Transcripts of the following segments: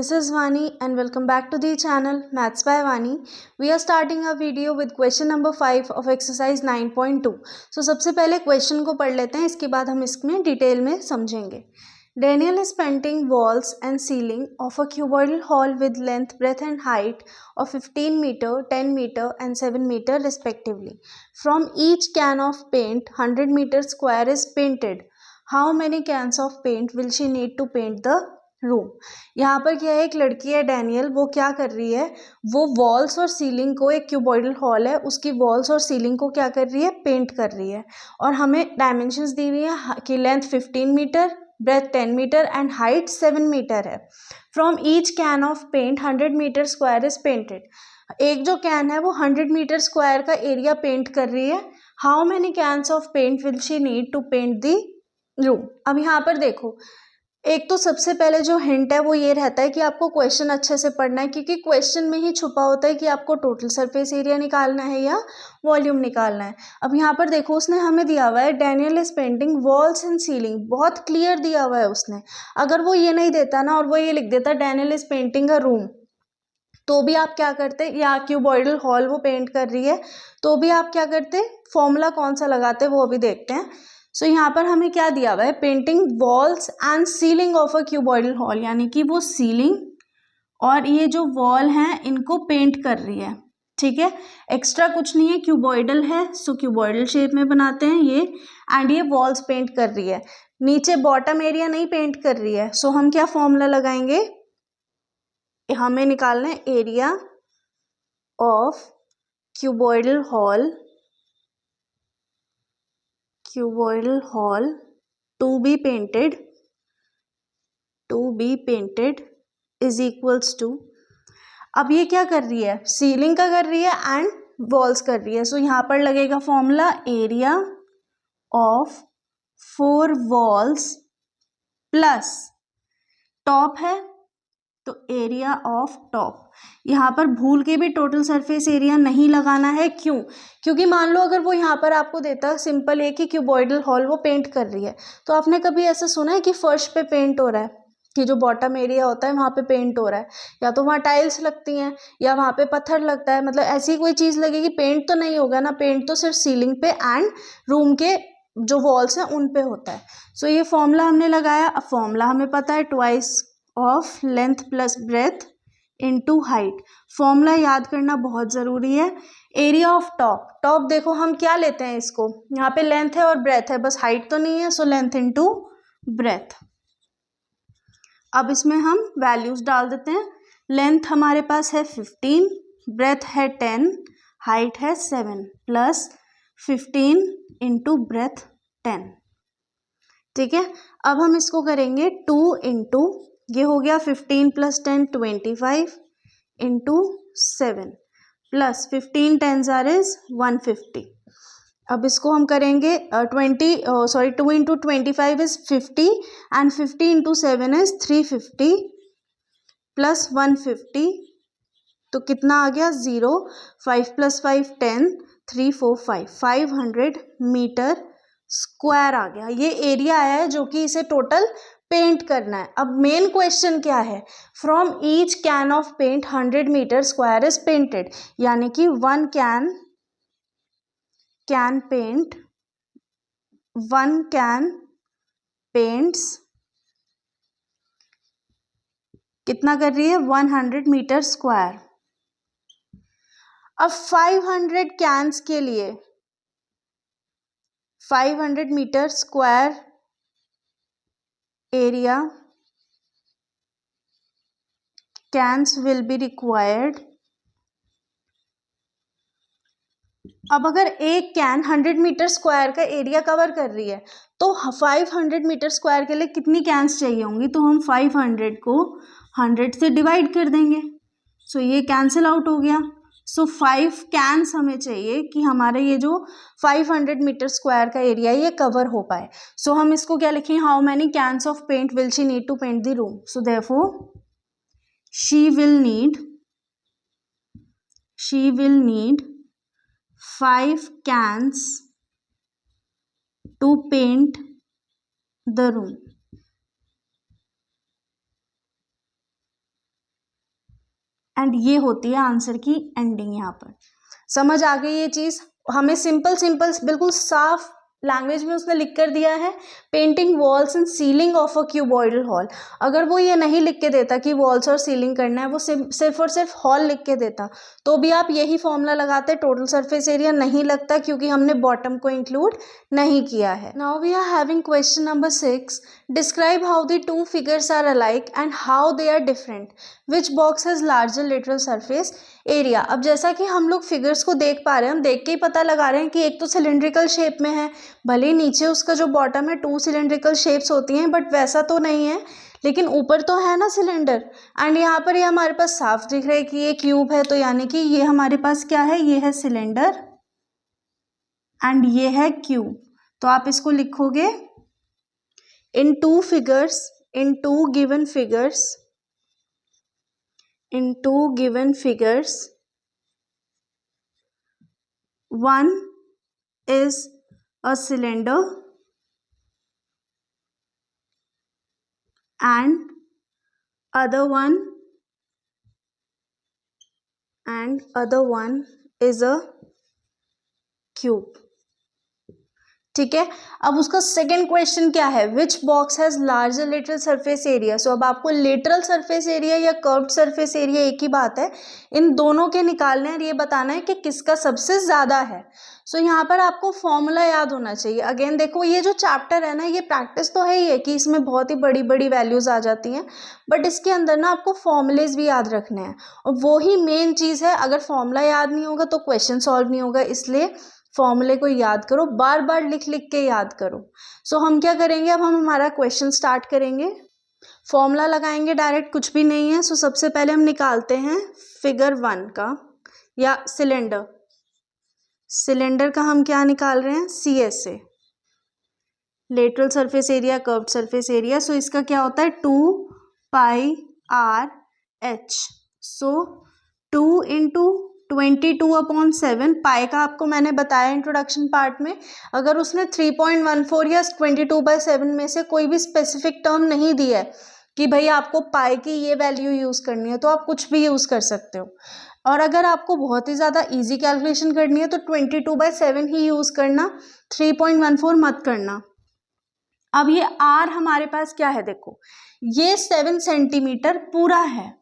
This is Vani and welcome back to the channel Maths by Vani. We are starting a video with question number 5 of exercise 9.2. So सबसे पहले question को पढ़ लेते हैं, इसके बाद हम इसमें डिटेल में समझेंगे. Daniel is painting walls and ceiling of a cuboidal hall with length, breadth and height of 15 meter, 10 meter and 7 meter respectively. From each can of paint, 100 meter square is painted. How many cans of paint will she need to paint the room. यहाँ पर क्या है, एक लड़की है Daniel, वो क्या कर रही है, वो वॉल्स और सीलिंग को, एक क्यूबॉइडल हॉल है उसकी वॉल्स और सीलिंग को क्या कर रही है, पेंट कर रही है. और हमें डायमेंशंस दी हुई है कि length 15 metre, breadth 10 metre and height 7 metre है. From each can of paint 100 metre square is painted. एक जो कैन है वो 100 मीटर स्क्वायर का एरिया पेंट कर रही है. How many cans of paint will she need to paint the room. अब यहाँ पर देखो, एक तो सबसे पहले जो हिंट है वो ये रहता है कि आपको क्वेश्चन अच्छे से पढ़ना है, क्योंकि क्वेश्चन में ही छुपा होता है कि आपको टोटल सरफेस एरिया निकालना है या वॉल्यूम निकालना है. अब यहाँ पर देखो, उसने हमें दिया हुआ है Daniel is painting walls and ceiling, बहुत क्लियर दिया हुआ है उसने. अगर वो ये नहीं देता ना और वो ये लिख देता Daniel is painting a room, तो भी आप क्या करते, या क्यूबॉइडल हॉल वो पेंट कर रही है, तो भी आप क्या करते, फॉर्मूला कौन सा लगाते वो अभी देखते हैं. सो यहाँ पर हमें क्या दिया हुआ है, painting walls and ceiling of a cuboidal hall, यानी कि वो सीलिंग और ये जो वॉल हैं इनको पेंट कर रही है. ठीक है, एक्स्ट्रा कुछ नहीं है, क्यूबॉइडल है सो क्यूबॉइडल शेप में बनाते हैं ये, एंड ये वॉल्स पेंट कर रही है. नीचे बॉटम एरिया नहीं पेंट कर रही है, सो हम क्या फॉर्मूला लगाएंगे, हमें निकालना है area of cuboidal hall to be painted is equals to, अब ये क्या कर रही है, सीलिंग का कर रही है एंड वॉल्स कर रही है. सो यहाँ पर लगेगा formula area of 4 walls plus top है तो एरिया ऑफ टॉप. यहाँ पर भूल के भी टोटल सरफेस एरिया नहीं लगाना है. क्यों? क्योंकि मान लो अगर वो यहाँ पर आपको देता सिंपल एक ही क्यूबॉइडल हॉल वो पेंट कर रही है, तो आपने कभी ऐसा सुना है कि फर्श पे पेंट हो रहा है, कि जो बॉटम एरिया होता है वहाँ पे पेंट हो रहा है, या तो वहाँ टाइल्स लगती हैं या वहाँ पे पत्थर लगता है, मतलब ऐसी कोई चीज़ लगेगी, पेंट तो नहीं होगा ना. पेंट तो सिर्फ सीलिंग पे एंड रूम के जो वॉल्स हैं उन पे होता है. सो ये फॉर्मूला हमने लगाया. अब फॉर्मूला हमें पता है twice of length plus breadth into height. Formula याद करना बहुत ज़रूरी है. एरिया ऑफ टॉप देखो हम क्या लेते हैं, इसको यहाँ पे लेंथ है और ब्रेथ है, बस हाइट तो नहीं है, सो लेंथ इनटू ब्रेथ. अब इसमें हम वैल्यूज डाल देते हैं. लेंथ हमारे पास है 15, ब्रेथ है 10, हाइट है 7 प्लस 15 इंटू ब्रेथ 10. ठीक है, अब हम इसको करेंगे 2 इंटू, ये हो गया 15 प्लस 10 25 इंटू 7 प्लस 15 10 इज 150. अब इसको हम करेंगे 2 into 25 is 50 and 50 into 7 is 350 plus 150, तो कितना आ गया 0. 5 प्लस 5 10, 3 4 5 500 मीटर स्क्वायर आ गया. ये एरिया आया है जो कि इसे टोटल पेंट करना है. अब मेन क्वेश्चन क्या है, from each can of paint 100 metre square is painted, यानी कि वन कैन पेंट्स कितना कर रही है, 100 मीटर स्क्वायर. अब 500 कैन्स के लिए 500 metre square area cans will be required. अब अगर एक कैन 100 मीटर स्क्वायर का एरिया कवर कर रही है, तो 500 मीटर स्क्वायर के लिए कितनी कैन्स चाहिए होंगी, तो हम 500 को 100 से डिवाइड कर देंगे. सो ये कैंसिल आउट हो गया. सो 5 कैन्स हमें चाहिए कि हमारे ये जो 500 मीटर स्क्वायर का एरिया ये कवर हो पाए. सो हम इसको क्या लिखें, how many cans of paint will she need to paint the room. So therefore she will need 5 cans to paint the room. And ये होती है आंसर की एंडिंग। यहाँ पर समझ आ गई ये चीज़। हमें सिंपल बिल्कुल साफ लैंग्वेज में उसने लिख कर दिया है, painting walls and ceiling of a cuboidal hall. अगर वो ये नहीं लिख के देता कि वॉल्स और सीलिंग करना है, वो सिर्फ और सिर्फ हॉल लिख के देता, तो भी आप यही फॉर्मूला लगाते, टोटल सरफेस एरिया नहीं लगता, क्योंकि हमने बॉटम को इंक्लूड नहीं किया है। Now we are having question number 6। Describe how the two figures are alike and how they are different, which box has larger lateral surface area. अब जैसा कि हम लोग फिगर्स को देख पा रहे हैं, हम देख के ही पता लगा रहे हैं कि एक तो सिलेंड्रिकल शेप में है, भले ही नीचे उसका जो बॉटम है 2 सिलेंड्रिकल शेप्स होती हैं, बट वैसा तो नहीं है, लेकिन ऊपर तो है ना सिलेंडर। एंड यहाँ पर ये हमारे पास साफ दिख रहा है कि ये क्यूब है, तो यानी कि ये हमारे पास क्या है, ये है सिलेंडर एंड ये है क्यूब। तो आप इसको लिखोगे इन to given figures, one is a cylinder and other one is a cube। ठीक है। अब उसका सेकेंड क्वेश्चन क्या है, which box has larger lateral surface area. So अब आपको लेटरल सरफेस एरिया या कर्व्ड सरफेस एरिया एक ही बात है, इन दोनों के निकालने और ये बताना है कि किसका सबसे ज्यादा है। सो यहाँ पर आपको फॉर्मूला याद होना चाहिए। अगेन देखो, ये जो चैप्टर है ना, ये प्रैक्टिस तो है ही है कि इसमें बहुत ही बड़ी बड़ी वैल्यूज आ जाती हैं, बट इसके अंदर ना आपको फॉर्मूलेज भी याद रखने हैं, और वो ही मेन चीज़ है। अगर फॉर्मूला याद नहीं होगा तो क्वेश्चन सॉल्व नहीं होगा, इसलिए फॉर्मूले को याद करो, बार बार लिख लिख के याद करो। सो हम क्या करेंगे, अब हम हमारा क्वेश्चन स्टार्ट करेंगे, फॉर्मूला लगाएंगे डायरेक्ट, कुछ भी नहीं है। सो सबसे पहले हम निकालते हैं फिगर 1 का, या सिलेंडर का हम क्या निकाल रहे हैं, CSA, lateral surface area, curved surface area. So इसका क्या होता है, 2πr/h। सो 2 × 22/7, पाई का आपको मैंने बताया इंट्रोडक्शन पार्ट में। अगर उसने 3.14 या 22/7 में से कोई भी स्पेसिफिक टर्म नहीं दिया है कि भाई आपको पाई की ये वैल्यू यूज करनी है, तो आप कुछ भी यूज कर सकते हो। और अगर आपको बहुत ही ज्यादा इजी कैलकुलेशन करनी है तो 22/7 ही यूज करना, 3.14 मत करना। अब ये r हमारे पास क्या है, देखो ये 7 सेंटीमीटर पूरा है,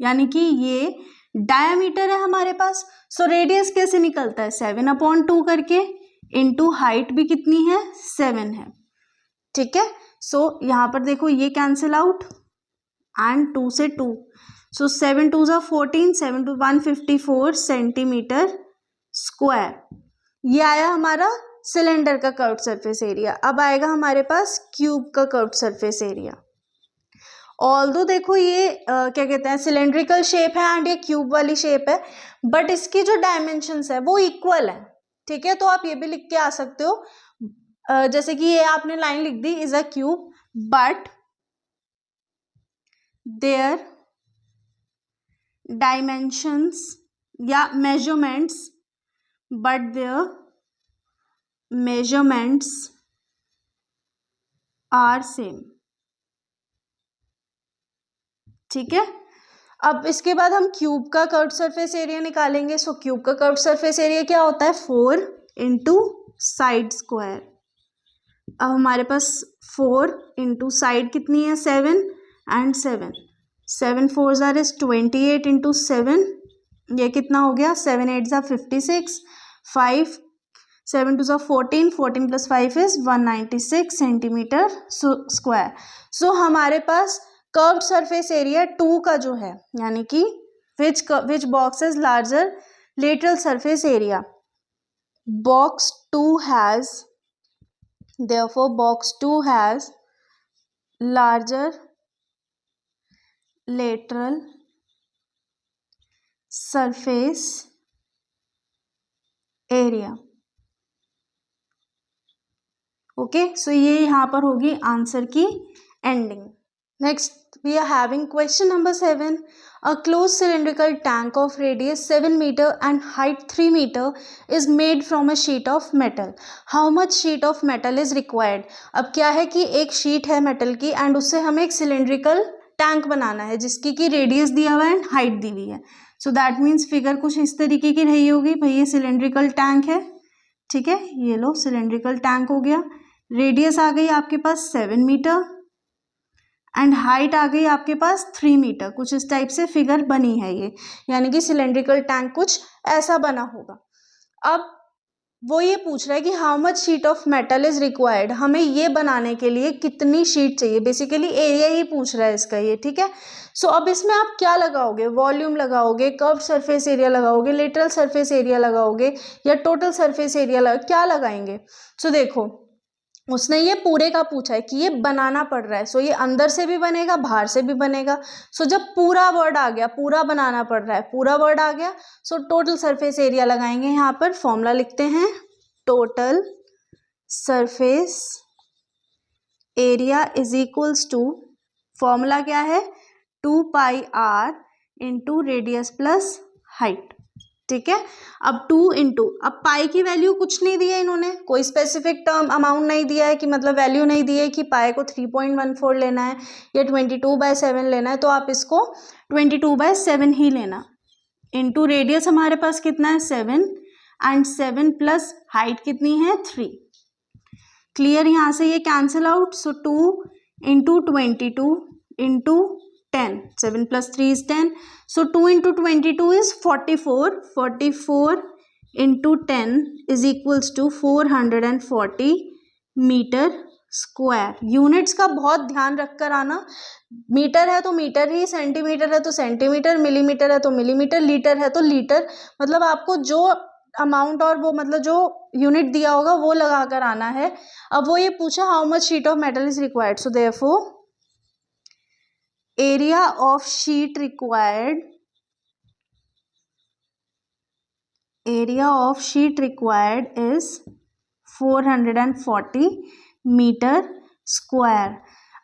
यानी कि ये डायामीटर है हमारे पास। सो रेडियस कैसे निकलता है, 7/2 करके, इनटू हाइट भी कितनी है, 7 है। ठीक है। सो यहाँ पर देखो ये कैंसिल आउट एंड 2 से 2, सो 7 2 = 14, 7 2 154 सेंटीमीटर स्क्वायर। ये आया हमारा सिलेंडर का कर्व्ड सरफेस एरिया। अब आएगा हमारे पास क्यूब का कर्व्ड सरफेस एरिया। ऑल्दो देखो ये क्या कहते हैं, सिलेंड्रिकल शेप है एंड ये क्यूब वाली शेप है, बट इसकी जो डायमेंशंस है वो इक्वल है। ठीक है, तो आप ये भी लिख के आ सकते हो, जैसे कि ये आपने लाइन लिख दी, is a cube but their dimensions या measurements, but their measurements are same. ठीक है। अब इसके बाद हम क्यूब का कर्व्ड सरफेस एरिया निकालेंगे। सो क्यूब का कर्व्ड सरफेस एरिया क्या होता है, 4 × साइड स्क्वायर। अब हमारे पास 4 × साइड कितनी है, 7 एंड 7, 7 4 = 28 × 7, ये कितना हो गया, 7 8 = 56, 5 7 2 = 14, 14 + 5 is 196 सेंटीमीटर स्क्वायर। सो हमारे पास कर्व्ड सरफेस एरिया 2 का जो है, यानी कि which box is larger lateral surface area, box 2 has, therefore box 2 has larger lateral surface area। Okay, so ये यहाँ पर होगी आंसर की ending. Next we are having question number 7. A closed cylindrical tank of radius 7 meter and height 3 meter is made from a sheet of metal. How much sheet of metal is required? अब क्या है कि एक sheet है metal की and उससे हमें एक सिलेंड्रिकल टैंक बनाना है जिसकी की रेडियस दिया हुआ है एंड हाइट दी हुई है। सो दैट मीन्स फिगर कुछ इस तरीके की रही होगी। भाई ये सिलेंड्रिकल टैंक है, ठीक है, ये लो सिलेंड्रिकल टैंक हो गया। रेडियस आ गई आपके पास 7 मीटर एंड हाइट आ गई आपके पास 3 मीटर। कुछ इस टाइप से फिगर बनी है ये, यानी कि सिलेंड्रिकल टैंक कुछ ऐसा बना होगा। अब वो ये पूछ रहा है कि how much sheet of metal is required, हमें ये बनाने के लिए कितनी शीट चाहिए, बेसिकली एरिया ही पूछ रहा है इसका ये, ठीक है। सो अब इसमें आप क्या लगाओगे, वॉल्यूम लगाओगे, कर्व सरफेस एरिया लगाओगे, लेटरल सरफेस एरिया लगाओगे या टोटल सरफेस एरिया क्या लगाएंगे। सो देखो उसने ये पूरे का पूछा है कि ये बनाना पड़ रहा है, सो ये अंदर से भी बनेगा बाहर से भी बनेगा। सो जब पूरा वर्ड आ गया, पूरा बनाना पड़ रहा है, पूरा वर्ड आ गया, सो टोटल सरफेस एरिया लगाएंगे। यहाँ पर फॉर्मूला लिखते हैं, total surface area is equals to, formula क्या है, 2πr into radius plus height, ठीक है। अब 2 इंटू, अब पाई की वैल्यू कुछ नहीं दी है इन्होंने, कोई स्पेसिफिक टर्म अमाउंट नहीं दिया है कि मतलब वैल्यू नहीं दी है कि पाई को 3.14 लेना है या 22/7 लेना है, तो आप इसको 22/7 ही लेना। इंटू रेडियस हमारे पास कितना है 7 एंड 7 प्लस हाइट कितनी है 3। क्लियर, यहाँ से ये cancel out. So 2 into 22 into 10, 7 plus 3 is 10. So 2 into 22 is 44. 44 into 10 is equals to 440 metre square. Units का बहुत ध्यान रख कर आना, मीटर है तो मीटर ही, सेंटीमीटर है तो सेंटीमीटर, मिलीमीटर है तो मिलीमीटर, लीटर है तो लीटर, मतलब आपको जो अमाउंट और वो मतलब जो यूनिट दिया होगा वो लगा कर आना है। अब वो ये पूछा how much sheet of metal is required, so therefore area of sheet required, area of sheet required is 440 metre square.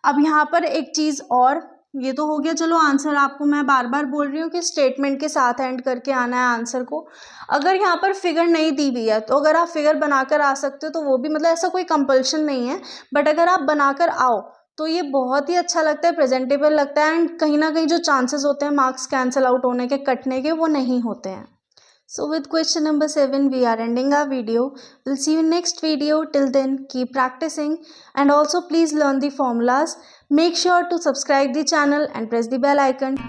अब यहाँ पर एक चीज़ और, ये तो हो गया चलो आंसर, आपको मैं बार बार बोल रही हूँ कि स्टेटमेंट के साथ एंड करके आना है आंसर को। अगर यहाँ पर फिगर नहीं दी हुई है तो अगर आप फिगर बनाकर आ सकते हो तो वो भी, मतलब ऐसा कोई कंपल्शन नहीं है, बट अगर आप बनाकर आओ तो ये बहुत ही अच्छा लगता है, प्रेजेंटेबल लगता है एंड कहीं ना कहीं जो चांसेस होते हैं मार्क्स कैंसिल आउट होने के, कटने के, वो नहीं होते हैं। So with question number 7 we are ending our video. Will see you next video, till then keep practicing and also please learn the formulas. Make sure to subscribe the channel and press the bell icon.